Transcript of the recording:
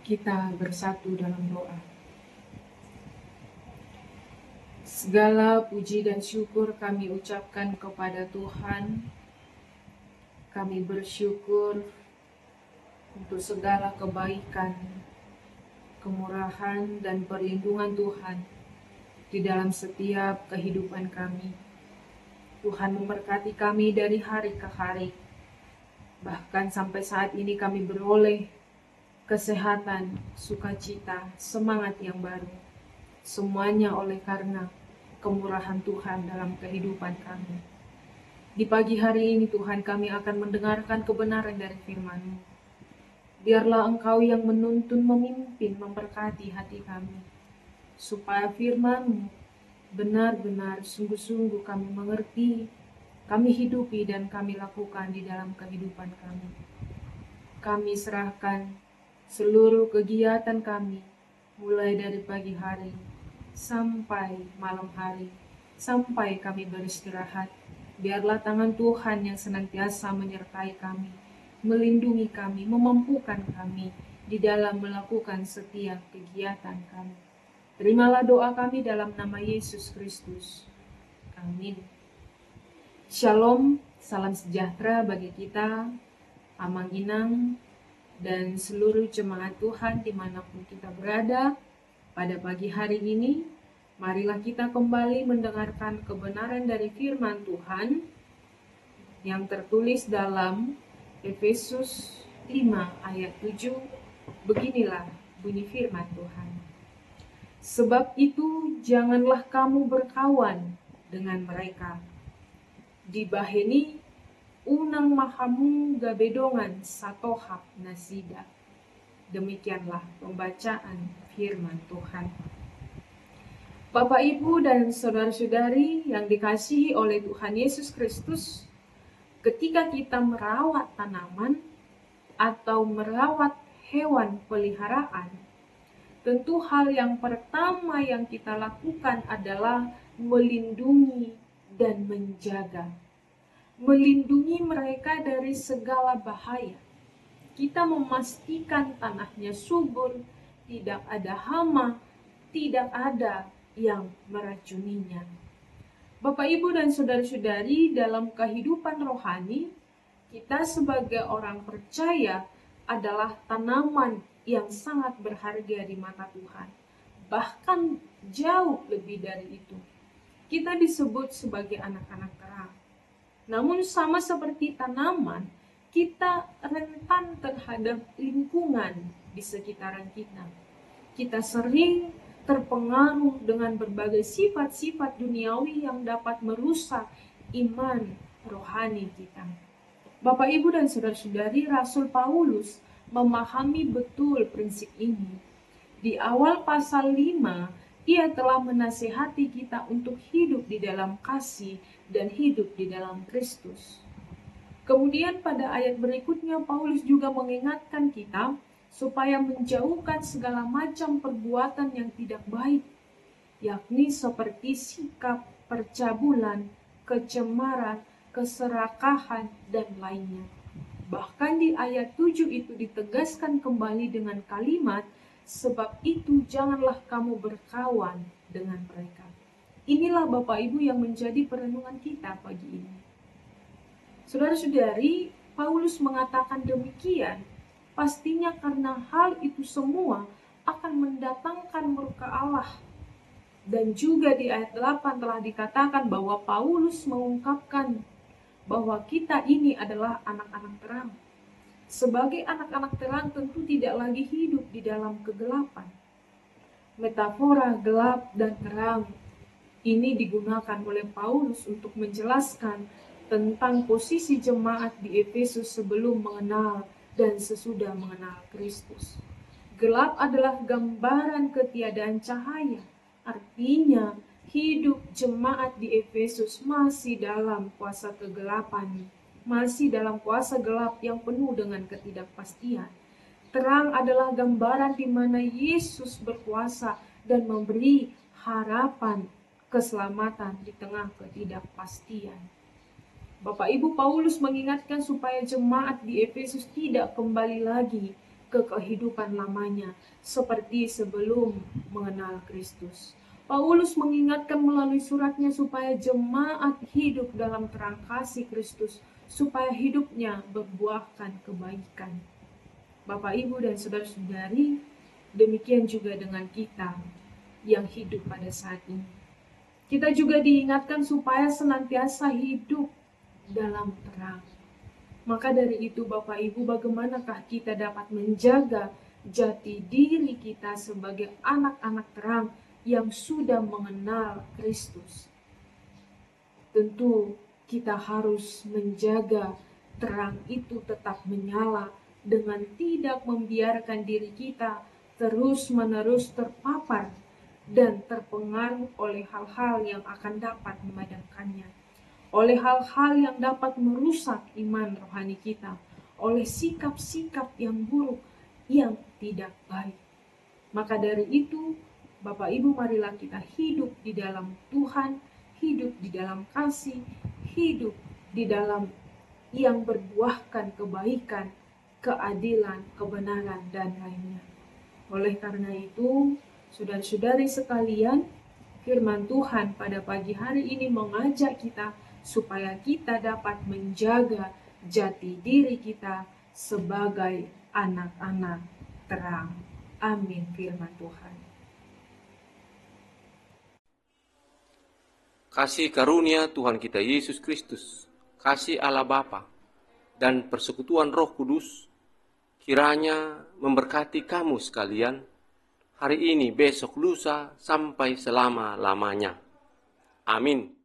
Kita bersatu dalam doa. Segala puji dan syukur kami ucapkan kepada Tuhan. Kami bersyukur untuk segala kebaikan, kemurahan, dan perlindungan Tuhan di dalam setiap kehidupan kami. Tuhan memberkati kami dari hari ke hari. Bahkan sampai saat ini kami beroleh kesehatan, sukacita, semangat yang baru. Semuanya oleh karena kemurahan Tuhan dalam kehidupan kami. Di pagi hari ini Tuhan, kami akan mendengarkan kebenaran dari firman-Mu. Biarlah Engkau yang menuntun, memimpin, memberkati hati kami, supaya firman-Mu benar-benar sungguh-sungguh kami mengerti, kami hidupi, dan kami lakukan di dalam kehidupan kami. Kami serahkan seluruh kegiatan kami, mulai dari pagi hari sampai malam hari, sampai kami beristirahat. Biarlah tangan Tuhan yang senantiasa menyertai kami, melindungi kami, memampukan kami di dalam melakukan setiap kegiatan kami. Terimalah doa kami dalam nama Yesus Kristus. Amin. Shalom, salam sejahtera bagi kita, Amang Inang, dan seluruh jemaat Tuhan dimanapun kita berada. Pada pagi hari ini, marilah kita kembali mendengarkan kebenaran dari firman Tuhan yang tertulis dalam Efesus 5 ayat 7. Beginilah bunyi firman Tuhan. Sebab itu janganlah kamu berkawan dengan mereka. Dibaheni unang mahamu gabedongan satohap nasida. Demikianlah pembacaan firman Tuhan. Bapak, Ibu, dan saudara-saudari yang dikasihi oleh Tuhan Yesus Kristus, ketika kita merawat tanaman atau merawat hewan peliharaan, tentu hal yang pertama yang kita lakukan adalah melindungi dan menjaga. Melindungi mereka dari segala bahaya. Kita memastikan tanahnya subur, tidak ada hama, tidak ada yang meracuninya. Bapak, Ibu, dan saudara-saudari, dalam kehidupan rohani, kita sebagai orang percaya adalah tanaman yang sangat berharga di mata Tuhan. Bahkan jauh lebih dari itu. Kita disebut sebagai anak-anak terang. Namun sama seperti tanaman, kita rentan terhadap lingkungan di sekitaran kita. Kita sering terpengaruh dengan berbagai sifat-sifat duniawi yang dapat merusak iman rohani kita. Bapak, Ibu, dan saudara-saudari, Rasul Paulus memahami betul prinsip ini. Di awal pasal 5, ia telah menasihati kita untuk hidup di dalam kasih dan hidup di dalam Kristus. Kemudian pada ayat berikutnya Paulus juga mengingatkan kita supaya menjauhkan segala macam perbuatan yang tidak baik, yakni seperti sikap percabulan, kecemaran, keserakahan, dan lainnya. Bahkan di ayat 7 itu ditegaskan kembali dengan kalimat, sebab itu janganlah kamu berkawan dengan mereka. Inilah Bapak Ibu yang menjadi perenungan kita pagi ini. Saudara-saudari, Paulus mengatakan demikian, pastinya karena hal itu semua akan mendatangkan murka Allah. Dan juga di ayat 8 telah dikatakan bahwa Paulus mengungkapkan bahwa kita ini adalah anak-anak terang. Sebagai anak-anak terang tentu tidak lagi hidup di dalam kegelapan. Metafora gelap dan terang ini digunakan oleh Paulus untuk menjelaskan tentang posisi jemaat di Efesus sebelum mengenal dan sesudah mengenal Kristus. Gelap adalah gambaran ketiadaan cahaya. Artinya, hidup jemaat di Efesus masih dalam kuasa kegelapan, masih dalam kuasa gelap yang penuh dengan ketidakpastian. Terang adalah gambaran di mana Yesus berkuasa dan memberi harapan keselamatan di tengah ketidakpastian. Bapak, Ibu, Paulus mengingatkan supaya jemaat di Efesus tidak kembali lagi ke kehidupan lamanya seperti sebelum mengenal Kristus. Paulus mengingatkan melalui suratnya supaya jemaat hidup dalam terang kasih Kristus, supaya hidupnya berbuahkan kebaikan. Bapak, Ibu, dan saudara-saudari, demikian juga dengan kita yang hidup pada saat ini. Kita juga diingatkan supaya senantiasa hidup dalam terang. Maka dari itu Bapak Ibu, bagaimanakah kita dapat menjaga jati diri kita sebagai anak-anak terang yang sudah mengenal Kristus? Tentu kita harus menjaga terang itu tetap menyala dengan tidak membiarkan diri kita terus-menerus terpapar dan terpengaruh oleh hal-hal yang akan dapat memadamkannya, oleh hal-hal yang dapat merusak iman rohani kita, oleh sikap-sikap yang buruk yang tidak baik. Maka dari itu, Bapak Ibu, marilah kita hidup di dalam Tuhan, hidup di dalam kasih, hidup di dalam yang berbuahkan kebaikan, keadilan, kebenaran, dan lainnya. Oleh karena itu, saudara-saudari sekalian, firman Tuhan pada pagi hari ini mengajak kita supaya kita dapat menjaga jati diri kita sebagai anak-anak terang. Amin, firman Tuhan. Kasih karunia Tuhan kita Yesus Kristus, kasih Allah Bapa, dan persekutuan Roh Kudus, kiranya memberkati kamu sekalian, hari ini, besok, lusa, sampai selama-lamanya. Amin.